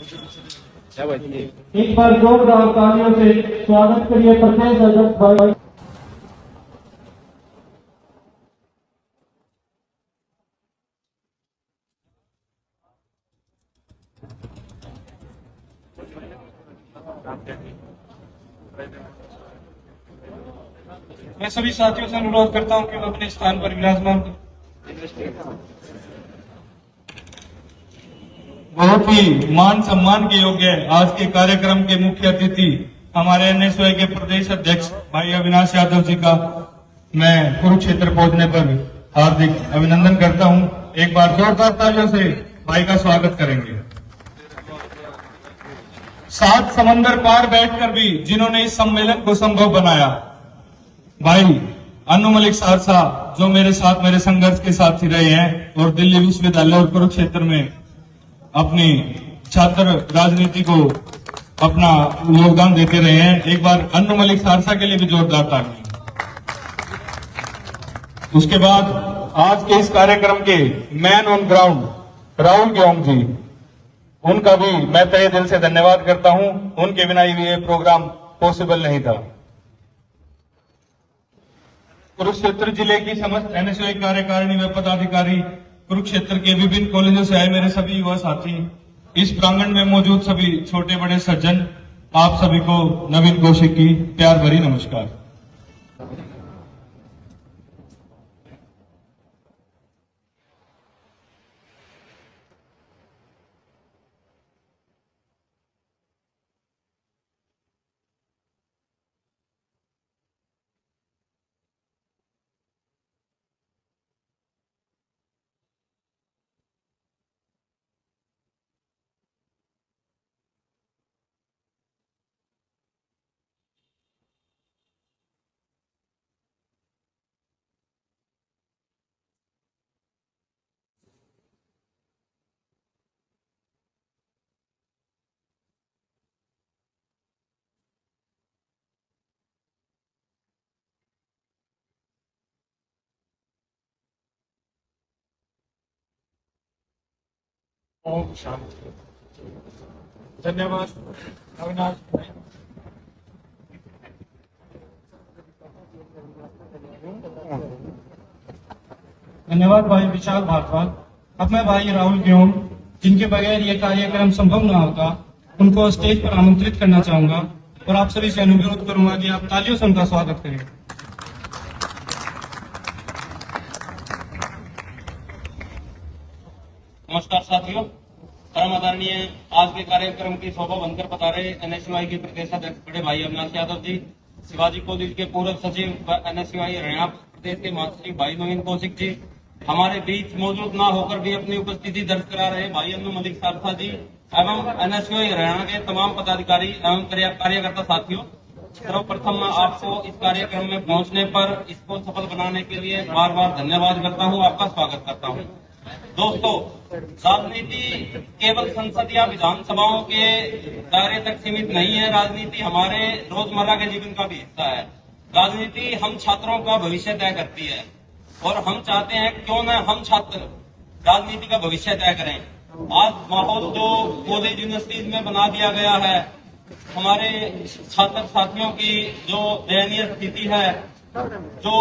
एक बार जोरदार तालियों से स्वागत करिए प्रदेश अध्यक्ष भाई। मैं सभी साथियों से अनुरोध करता हूं कि वो अपने स्थान पर विराजमान। बहुत ही मान सम्मान के योग्य आज के कार्यक्रम के मुख्य अतिथि हमारे एनएसयूआई के प्रदेश अध्यक्ष भाई अविनाश यादव जी का मैं कुरुक्षेत्र पहुंचने पर हार्दिक अभिनंदन करता हूं। एक बार जोरदार तालियों से भाई का स्वागत करेंगे। सात समंदर पार बैठकर भी जिन्होंने इस सम्मेलन को संभव बनाया, भाई अन्नू मलिक सहरसा जो मेरे साथ मेरे संघर्ष के साथी रहे हैं और दिल्ली विश्वविद्यालय और कुरुक्षेत्र में अपनी छात्र राजनीति को अपना योगदान देते रहे हैं। एक बार अन्नू मलिक सहरसा के लिए भी जोरदार ताली। उसके बाद आज के इस कार्यक्रम के मैन ऑन ग्राउंड राहुल ग्योंग जी, उनका भी मैं तहे दिल से धन्यवाद करता हूं। उनके बिना ये प्रोग्राम पॉसिबल नहीं था। कुरुक्षेत्र जिले की समस्त एनएसयूआई कार्यकारिणी व पदाधिकारी, कुरुक्षेत्र के विभिन्न कॉलेजों से आए मेरे सभी युवा साथी, इस प्रांगण में मौजूद सभी छोटे बड़े सज्जन, आप सभी को नवीन कौशिक की प्यार भरी नमस्कार। ओम शांति। धन्यवाद अविनाश। धन्यवाद भाई विशाल भारद्वाज। अब मैं भाई राहुल ग्योंग, जिनके बगैर ये कार्यक्रम संभव न होता, उनको स्टेज पर आमंत्रित करना चाहूंगा और आप सभी से अनुरोध करूंगा कि आप तालियों से उनका स्वागत करें। नमस्कार साथियों, परम आदरणीय आज के कार्यक्रम की शोभा बनकर बता रहे एनएसयूआई के प्रदेश अध्यक्ष बड़े भाई अविनाश यादव जी, शिवाजी कॉलेज के पूर्व सचिव व एनएसयूआई हरियाणा प्रदेश के महासचिव भाई नवीन कौशिक जी, हमारे बीच मौजूद न होकर भी अपनी उपस्थिति दर्ज करा रहे भाई अन्नू मलिक सहरसा जी एवं एनएसयूआई हरियाणा के तमाम पदाधिकारी एवं कार्यकर्ता साथियों, सर्वप्रथम मैं आपको इस कार्यक्रम में पहुंचने पर इसको सफल बनाने के लिए बार बार धन्यवाद करता हूं, आपका स्वागत करता हूं। दोस्तों, राजनीति केवल संसद या विधानसभाओं के दायरे तक सीमित नहीं है। राजनीति हमारे रोजमर्रा के जीवन का भी हिस्सा है। राजनीति हम छात्रों का भविष्य तय करती है और हम चाहते हैं क्यों न हम छात्र राजनीति का भविष्य तय करें। आज माहौल जो कॉलेज यूनिवर्सिटीज में बना दिया गया है, हमारे छात्र साथियों की जो दयनीय स्थिति है, जो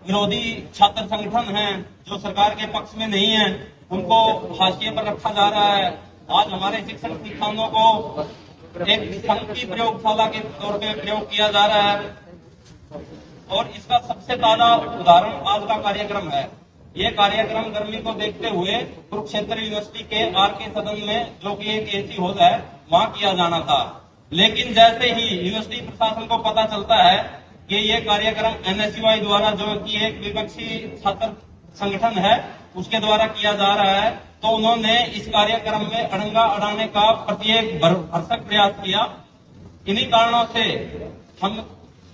विरोधी छात्र संगठन हैं, जो सरकार के पक्ष में नहीं है, उनको हाशिए पर रखा जा रहा है। आज हमारे शिक्षण संस्थानों को एक संघ की प्रयोगशाला के तौर पे प्रयोग किया जा रहा है और इसका सबसे ताजा उदाहरण आज का कार्यक्रम है। ये कार्यक्रम गर्मी को देखते हुए कुरुक्षेत्र यूनिवर्सिटी के आरके सदन में, जो कि एक एसी हॉल है, वहां किया जाना था। लेकिन जैसे ही यूनिवर्सिटी प्रशासन को पता चलता है कि ये कार्यक्रम एनएसयूआई द्वारा, जो कि एक विपक्षी छात्र संगठन है, उसके द्वारा किया जा रहा है, तो उन्होंने इस कार्यक्रम में अड़ंगा अड़ाने का प्रत्येक भरसक प्रयास किया। इन्हीं कारणों से हम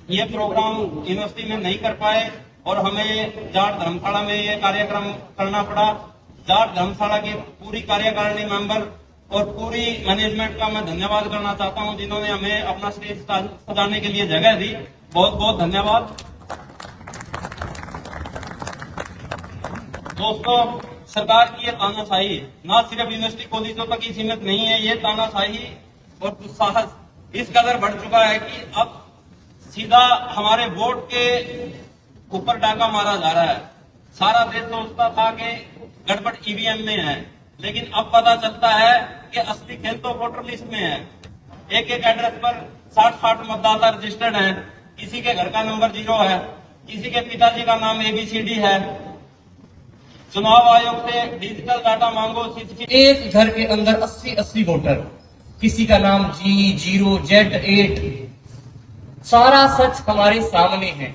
ये प्रोग्राम यूनिवर्सिटी में नहीं कर पाए और हमें जाट धर्मशाला में ये कार्यक्रम करना पड़ा। जाट धर्मशाला की पूरी कार्यकारिणी मेंबर और पूरी मैनेजमेंट का मैं धन्यवाद करना चाहता हूं, जिन्होंने हमें अपना स्टेज सजाने के लिए जगह दी। बहुत बहुत धन्यवाद। दोस्तों, सरकार की ये तानाशाही ना सिर्फ यूनिवर्सिटी कॉलेजों तक ही सीमित नहीं है, ये तानाशाही और दुस्साहस इस कदर बढ़ चुका है कि अब सीधा हमारे वोट के ऊपर डाका मारा जा रहा है। सारा देश सोचता था कि गड़बड़ ईवीएम में है, लेकिन अब पता चलता है कि असली खेल तो वोटर लिस्ट में है। एक एक एड्रेस पर 60 मतदाता रजिस्टर्ड हैं, किसी के घर का नंबर 0 है, किसी के पिताजी का नाम ABCD है। चुनाव आयोग से डिजिटल डाटा मांगो, एक घर के अंदर 80 वोटर, किसी का नाम G0 Z8, सारा सच हमारे सामने है।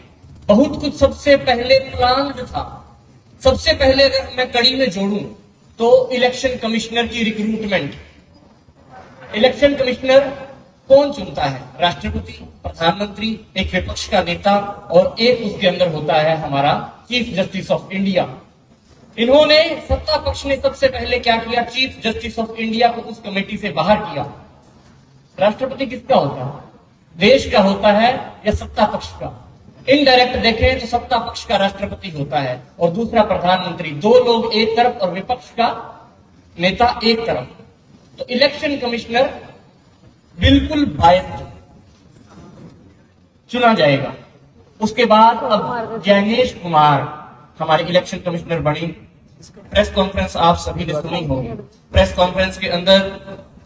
बहुत कुछ सबसे पहले प्लान्ड था। सबसे पहले अगर मैं कड़ी में जोड़ूं तो इलेक्शन कमिश्नर की रिक्रूटमेंट। इलेक्शन कमिश्नर कौन चुनता है? राष्ट्रपति, प्रधानमंत्री, एक विपक्ष का नेता और एक उसके अंदर होता है हमारा चीफ जस्टिस ऑफ इंडिया। इन्होंने सत्ता पक्ष ने सबसे पहले क्या किया? चीफ जस्टिस ऑफ इंडिया को उस कमेटी से बाहर किया। राष्ट्रपति किसका होता है? देश का होता है या सत्ता पक्ष का? इनडायरेक्ट देखें तो सत्ता पक्ष का राष्ट्रपति होता है और दूसरा प्रधानमंत्री। दो लोग एक तरफ और विपक्ष का नेता एक तरफ। तो इलेक्शन कमिश्नर बिल्कुल बायस्ड चुना जाएगा। उसके बाद अब ज्ञानेश कुमार हमारे इलेक्शन कमिश्नर बने। प्रेस कॉन्फ्रेंस आप सभी ने सुनी होगी। प्रेस कॉन्फ्रेंस के अंदर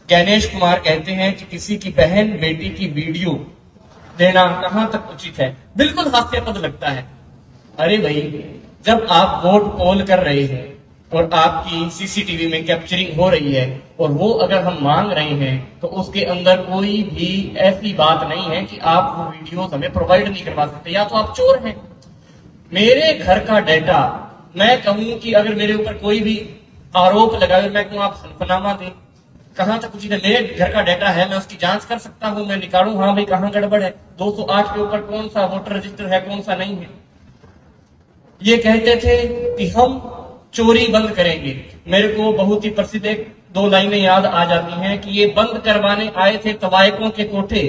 ज्ञानेश कुमार कहते हैं कि किसी की बहन बेटी की वीडियो देना कहां तक उचित है। बिल्कुल हास्यास्पद लगता है। अरे भाई, जब आप वोट पोल कर रहे हैं और आपकी सीसीटीवी में कैप्चरिंग हो रही है और वो अगर हम मांग रहे हैं तो उसके अंदर कोई भी ऐसी बात नहीं है कि आप वो वीडियो हमें प्रोवाइड नहीं करवा सकते, या तो आप चोर हैं। मेरे घर का डाटा, मैं कहूं कि अगर मेरे ऊपर कोई भी आरोप लगाए, मैं कहूं आप हल्फनामा दें, कहां तक उचित है? मेरे घर का डाटा है, मैं उसकी जांच कर सकता हूं, मैं निकालूं हाँ भाई कहां गड़बड़ है, 208 के ऊपर कौन सा वोटर रजिस्टर है, कौन सा नहीं है। ये कहते थे कि हम चोरी बंद करेंगे। मेरे को बहुत ही प्रसिद्ध एक 2 लाइनें याद आ जाती हैं कि ये बंद करवाने आए थे तवायकों के कोठे,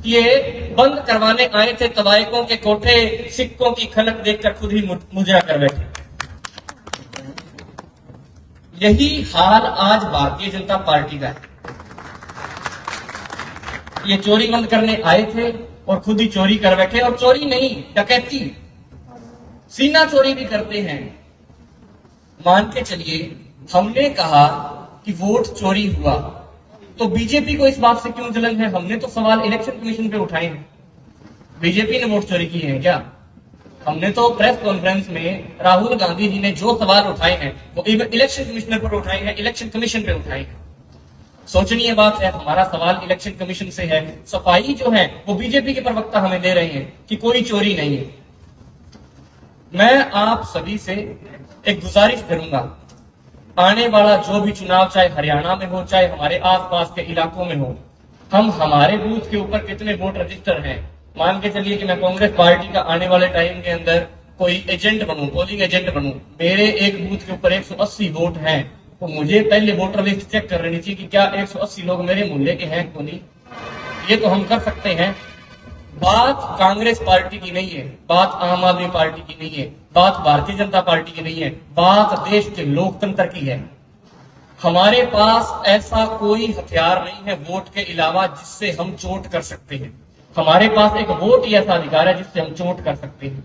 ये बंद करवाने आए थे तवायकों के कोठे, सिक्कों की खनक देखकर खुद ही मुजरा कर बैठे। यही हाल आज भारतीय जनता पार्टी का है। ये चोरी बंद करने आए थे और खुद ही चोरी कर बैठे। और चोरी नहीं, डकैती, सीना चोरी भी करते हैं। मान के चलिए हमने कहा कि वोट चोरी हुआ, तो बीजेपी को इस बात से क्यों जलन है? हमने तो सवाल इलेक्शन कमीशन पे उठाए हैं। बीजेपी ने वोट चोरी किए हैं क्या? हमने तो प्रेस कॉन्फ्रेंस में राहुल गांधी जी ने जो सवाल उठाए हैं वो इलेक्शन कमिश्नर पर उठाए हैं, इलेक्शन कमीशन पे उठाए हैं। सोचनीय बात है, हमारा सवाल इलेक्शन कमीशन से है। सफाई जो है वो बीजेपी के प्रवक्ता हमें दे रहे हैं कि कोई चोरी नहीं है। मैं आप सभी से एक गुजारिश करूंगा, आने वाला जो भी चुनाव, चाहे हरियाणा में हो चाहे हमारे आसपास के इलाकों में हो, हम हमारे बूथ के ऊपर कितने वोट रजिस्टर हैं, मान के चलिए कि मैं कांग्रेस पार्टी का आने वाले टाइम के अंदर कोई एजेंट बनूं, पोलिंग एजेंट बनूं, मेरे एक बूथ के ऊपर 180 वोट हैं, तो मुझे पहले वोटर लिस्ट चेक कर लेनी चाहिए कि क्या 180 लोग मेरे मोहल्ले के हैं तो नहीं। ये तो हम कर सकते हैं। बात कांग्रेस पार्टी की नहीं है, बात आम आदमी पार्टी की नहीं है, बात भारतीय जनता पार्टी की नहीं है, बात देश के लोकतंत्र की है। हमारे पास ऐसा कोई हथियार नहीं है वोट के अलावा जिससे हम चोट कर सकते हैं। हमारे पास एक वोट ही ऐसा अधिकार है जिससे हम चोट कर सकते हैं।